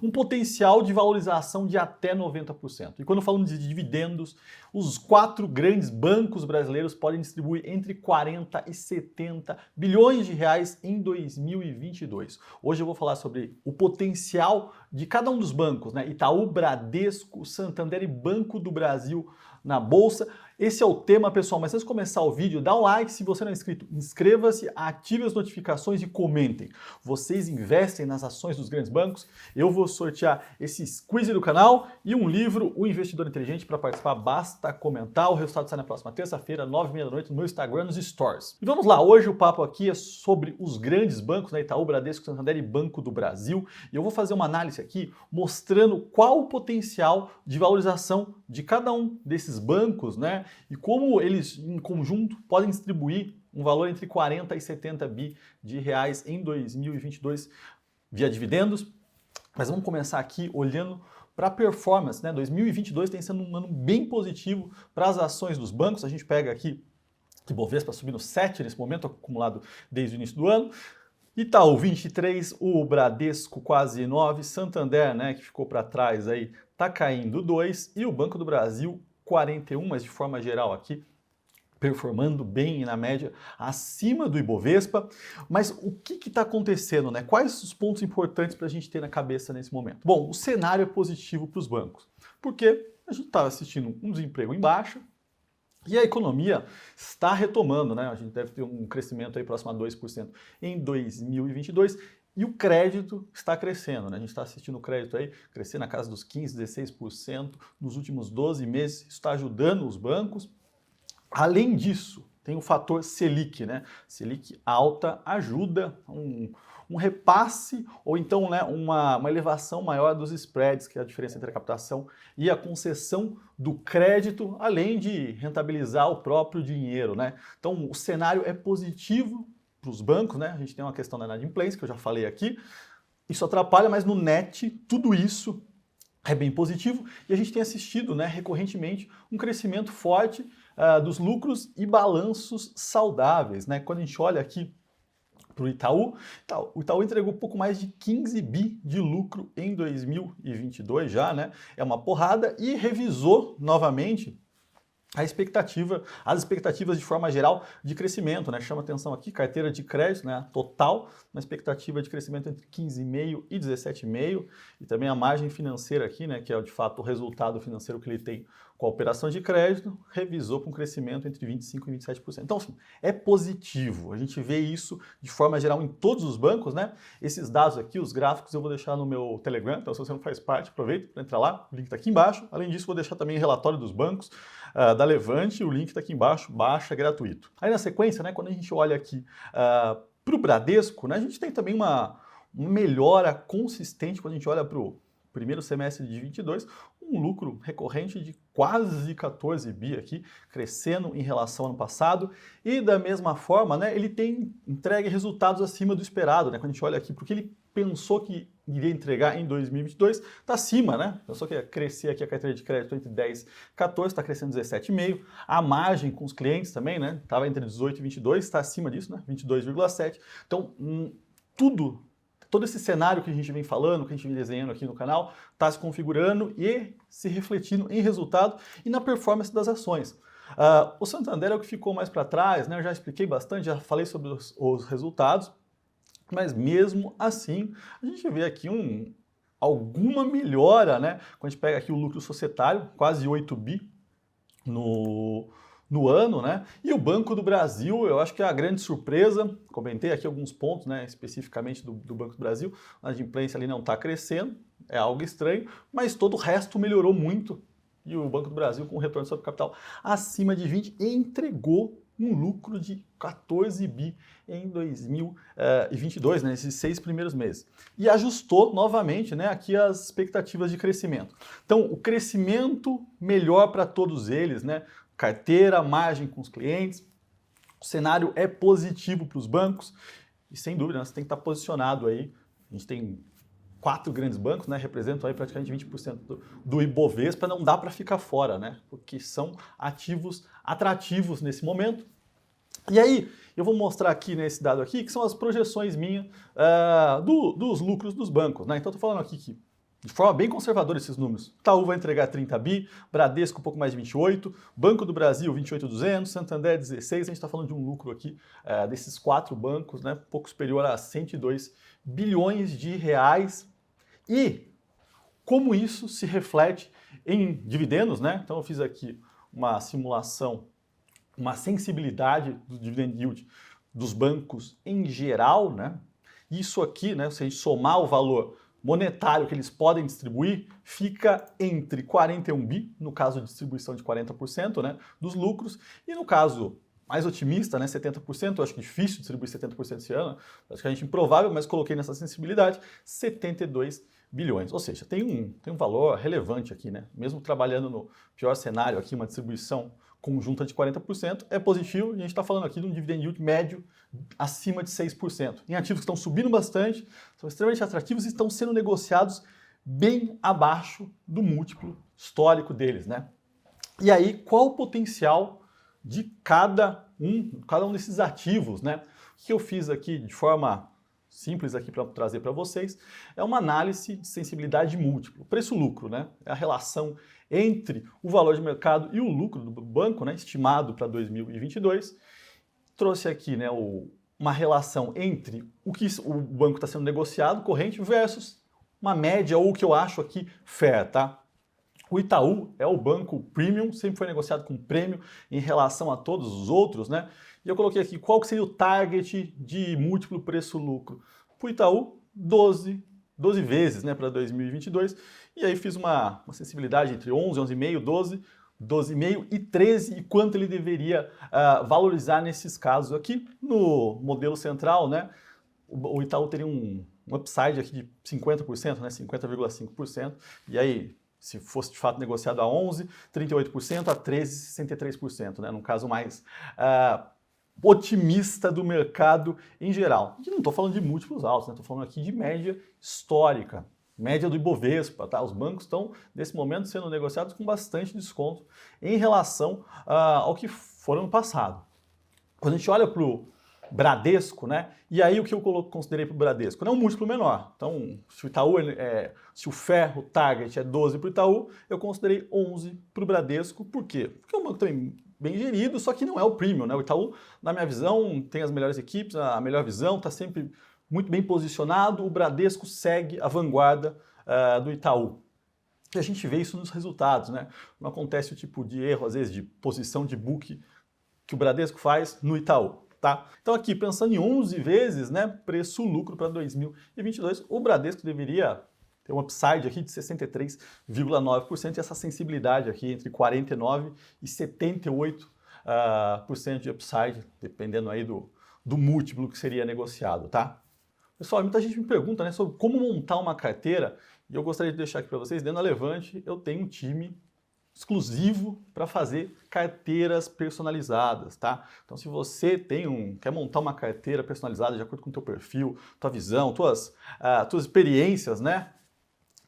um potencial de valorização de até 90%. E quando falamos de dividendos, os 4 grandes bancos brasileiros podem distribuir entre 40 e 70 bilhões de reais em 2022. Hoje eu vou falar sobre o potencial de cada um dos bancos, né? Itaú, Bradesco, Santander e Banco do Brasil na Bolsa. Esse é o tema, pessoal, mas antes de começar o vídeo, dá um like, se você não é inscrito, inscreva-se, ative as notificações e comentem. Vocês investem nas ações dos grandes bancos? Eu vou sortear esse squeeze do canal e um livro, O Investidor Inteligente. Para participar, basta comentar. O resultado sai na próxima terça-feira, 9h30 da noite, no meu Instagram, nos Stories. E vamos lá, hoje o papo aqui é sobre os grandes bancos, né? Itaú, Bradesco, Santander e Banco do Brasil. E eu vou fazer uma análise aqui mostrando qual o potencial de valorização de cada um desses bancos, né? E como eles, em conjunto, podem distribuir um valor entre 40 e 70 bi de reais em 2022 via dividendos. Mas vamos começar aqui olhando para a performance, né? 2022 tem sido um ano bem positivo para as ações dos bancos. A gente pega aqui que Bovespa subindo 7 nesse momento, acumulado desde o início do ano. Itaú 23, o Bradesco quase 9, Santander, né, que ficou para trás aí, tá caindo 2 e o Banco do Brasil 41, mas de forma geral aqui performando bem na média acima do Ibovespa. Mas o que está acontecendo, né? Quais os pontos importantes para a gente ter na cabeça nesse momento? Bom, o cenário é positivo para os bancos, porque a gente está assistindo um desemprego em baixa e a economia está retomando, né? A gente deve ter um crescimento aí próximo a 2% em 2022. E o crédito está crescendo, né? A gente está assistindo o crédito aí crescer na casa dos 15%, 16% nos últimos 12 meses. Isso está ajudando os bancos. Além disso, tem o fator Selic, né? Selic alta ajuda um repasse ou então, né, uma elevação maior dos spreads, que é a diferença entre a captação e a concessão do crédito, além de rentabilizar o próprio dinheiro, né? Então, o cenário é positivo para os bancos, né? A gente tem uma questão da inadimplência, que eu já falei aqui. Isso atrapalha, mas no net, tudo isso é bem positivo. E a gente tem assistido, né, recorrentemente um crescimento forte dos lucros e balanços saudáveis, né? Quando a gente olha aqui para o Itaú entregou pouco mais de 15 bi de lucro em 2022 já, né? É uma porrada e revisou novamente as expectativas de forma geral de crescimento, né? Chama atenção aqui, carteira de crédito, né? Total, uma expectativa de crescimento entre 15,5% e 17,5%, e também a margem financeira aqui, né? Que é de fato o resultado financeiro que ele tem com a operação de crédito, revisou com um crescimento entre 25% e 27%. Então, assim, é positivo, a gente vê isso de forma geral em todos os bancos, né? Esses dados aqui, os gráficos, eu vou deixar no meu Telegram, então se você não faz parte, aproveita para entrar lá, o link está aqui embaixo. Além disso, vou deixar também o relatório dos bancos, da Levante, o link está aqui embaixo, baixa, gratuito. Aí na sequência, né, quando a gente olha aqui para o Bradesco, né, a gente tem também uma melhora consistente quando a gente olha para o primeiro semestre de 2022, um lucro recorrente de quase 14 bi aqui, crescendo em relação ao ano passado, e da mesma forma, né, ele tem entregue resultados acima do esperado, né, quando a gente olha aqui, porque ele pensou que iria entregar em 2022, está acima, né? Pensou que ia crescer aqui a carteira de crédito entre 10 e 14, está crescendo 17,5. A margem com os clientes também, né? Estava entre 18 e 22, está acima disso, né? 22,7. Então, todo esse cenário que a gente vem falando, que a gente vem desenhando aqui no canal, está se configurando e se refletindo em resultado e na performance das ações. O Santander é o que ficou mais para trás, né? Eu já expliquei bastante, já falei sobre os resultados. Mas mesmo assim, a gente vê aqui alguma melhora, né? Quando a gente pega aqui o lucro societário, quase 8 bi no ano, né? E o Banco do Brasil, eu acho que é a grande surpresa. Comentei aqui alguns pontos, né, especificamente do Banco do Brasil. A inadimplência ali não está crescendo, é algo estranho, mas todo o resto melhorou muito. E o Banco do Brasil, com retorno sobre capital acima de 20, entregou um lucro de 14 bi em 2022, né, nesses 6 primeiros meses. E ajustou novamente, né, aqui as expectativas de crescimento. Então, o crescimento melhor para todos eles, né, carteira, margem com os clientes, o cenário é positivo para os bancos e, sem dúvida, né, você tem que estar posicionado aí. A gente tem 4 grandes bancos, né, representam aí praticamente 20% do Ibovespa, não dá para ficar fora, né, porque são ativos atrativos nesse momento. E aí, eu vou mostrar aqui nesse dado aqui, que são as projeções minhas dos lucros dos bancos, né. Então, estou falando aqui que de forma bem conservadora esses números. Itaú vai entregar 30 bi, Bradesco um pouco mais de 28, Banco do Brasil 28.200, Santander 16, a gente está falando de um lucro aqui desses 4 bancos, né, um pouco superior a 102 bilhões de reais. E como isso se reflete em dividendos, né? Então eu fiz aqui uma simulação, uma sensibilidade do dividend yield dos bancos em geral, né? Isso aqui, né, se a gente somar o valor monetário que eles podem distribuir, fica entre 41 bi, no caso de distribuição de 40%, né, dos lucros, e no caso mais otimista, né, 70%, eu acho que é difícil distribuir 70% esse ano, praticamente improvável, mas coloquei nessa sensibilidade, 72 bilhões. Ou seja, tem um valor relevante aqui, né? Mesmo trabalhando no pior cenário aqui, uma distribuição conjunta de 40%, é positivo, e a gente está falando aqui de um dividend yield médio acima de 6%. Em ativos que estão subindo bastante, são extremamente atrativos e estão sendo negociados bem abaixo do múltiplo histórico deles, né? E aí, qual o potencial de cada um desses ativos, né? O que eu fiz aqui de forma simples aqui para trazer para vocês é uma análise de sensibilidade de múltiplo, preço-lucro, né? É a relação entre o valor de mercado e o lucro do banco, né, estimado para 2022. Trouxe aqui, né, uma relação entre o que o banco está sendo negociado, corrente, versus uma média ou o que eu acho aqui fair, tá? O Itaú é o banco premium, sempre foi negociado com prêmio em relação a todos os outros, né? E eu coloquei aqui qual que seria o target de múltiplo preço-lucro. Para o Itaú, 12 vezes, né, para 2022. E aí fiz uma sensibilidade entre 11, 11,5, 12, 12,5 e 13, e quanto ele deveria valorizar nesses casos aqui. No modelo central, né, o Itaú teria um upside aqui de 50%, né, 50,5%. E aí, se fosse de fato negociado a 11, 38%, a 13, 63%, né, num caso mais otimista do mercado em geral. E não estou falando de múltiplos altos, estou falando aqui de média histórica, média do Ibovespa, tá? Os bancos estão, nesse momento, sendo negociados com bastante desconto em relação ao que foram no passado. Quando a gente olha para o Bradesco, né? E aí o que eu considerei para o Bradesco? Não é um múltiplo menor. Então, se o Itaú se o FER, o target é 12 para o Itaú, eu considerei 11 para o Bradesco. Por quê? Porque é um banco também bem gerido, só que não é o premium, né? O Itaú, na minha visão, tem as melhores equipes, a melhor visão, está sempre muito bem posicionado. O Bradesco segue a vanguarda do Itaú. E a gente vê isso nos resultados, né? Não acontece o tipo de erro, às vezes, de posição de book que o Bradesco faz no Itaú. Tá? Então aqui, pensando em 11 vezes, né, preço-lucro para 2022, o Bradesco deveria ter um upside aqui de 63,9% e essa sensibilidade aqui entre 49% e 78% de upside, dependendo aí do múltiplo que seria negociado, tá? Pessoal, muita gente me pergunta, né, sobre como montar uma carteira e eu gostaria de deixar aqui para vocês, dentro da Levante eu tenho um time exclusivo para fazer carteiras personalizadas, tá? Então, se você quer montar uma carteira personalizada de acordo com o teu perfil, tua visão, tuas experiências, né?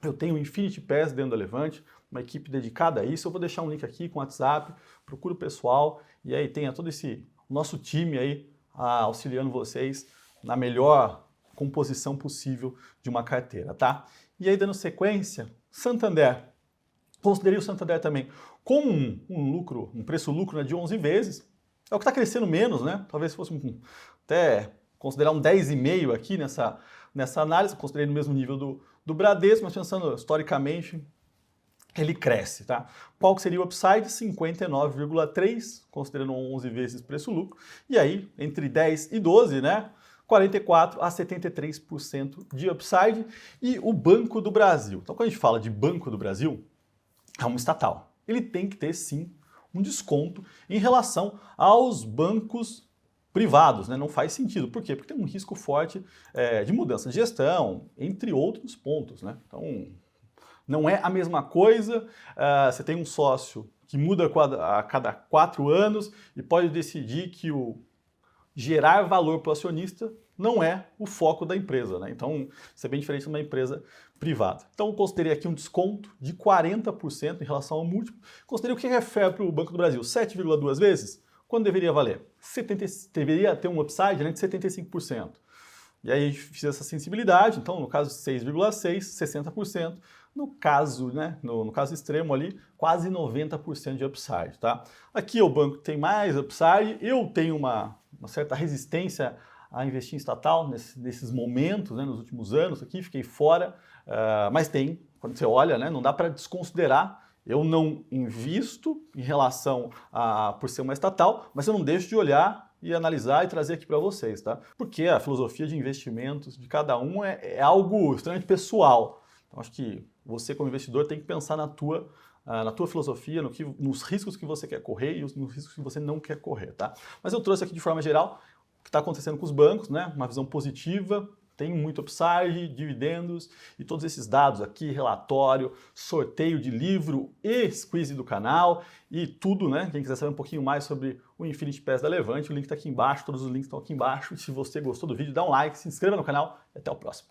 Eu tenho o Infinity Pass dentro da Levante, uma equipe dedicada a isso. Eu vou deixar um link aqui com o WhatsApp, procura o pessoal e aí tenha todo esse nosso time aí auxiliando vocês na melhor composição possível de uma carteira, tá? E aí, dando sequência, Santander. Considerei o Santander também com um preço-lucro, né, de 11 vezes. É o que está crescendo menos, né? Talvez fosse até considerar um 10,5 aqui nessa análise. Considerei no mesmo nível do Bradesco, mas pensando historicamente, ele cresce, tá? Qual que seria o upside? 59,3, considerando 11 vezes preço-lucro. E aí, entre 10 e 12, né? 44% a 73% de upside. E o Banco do Brasil. Então, quando a gente fala de Banco do Brasil, é uma estatal. Ele tem que ter, sim, um desconto em relação aos bancos privados, né? Não faz sentido. Por quê? Porque tem um risco forte de mudança de gestão, entre outros pontos, né? Então, não é a mesma coisa. Você tem um sócio que muda a cada 4 anos e pode decidir que o gerar valor para o acionista não é o foco da empresa, né? Então, isso é bem diferente de uma empresa privada. Então, eu considerei aqui um desconto de 40% em relação ao múltiplo. Considerei o que é fair para o Banco do Brasil, 7,2 vezes. Quando deveria valer? Deveria ter um upside, né, de 75%. E aí a gente fez essa sensibilidade, então no caso 6,6, 60%. No caso, né, no caso extremo ali, quase 90% de upside, tá? Aqui o banco tem mais upside, eu tenho uma certa resistência a investir em estatal nesses momentos, né, nos últimos anos aqui, fiquei fora, mas tem, quando você olha, né, não dá para desconsiderar. Eu não invisto em relação por ser uma estatal, mas eu não deixo de olhar e analisar e trazer aqui para vocês, tá? Porque a filosofia de investimentos de cada um é algo extremamente pessoal. Então, acho que você, como investidor, tem que pensar na tua filosofia, nos riscos que você quer correr e nos riscos que você não quer correr, tá? Mas eu trouxe aqui de forma geral o que está acontecendo com os bancos, né? Uma visão positiva, tem muito upside, dividendos e todos esses dados aqui, relatório, sorteio de livro e quiz do canal e tudo, né? Quem quiser saber um pouquinho mais sobre o Infinity Pass da Levante, o link está aqui embaixo, todos os links estão aqui embaixo. E se você gostou do vídeo, dá um like, se inscreva no canal e até o próximo.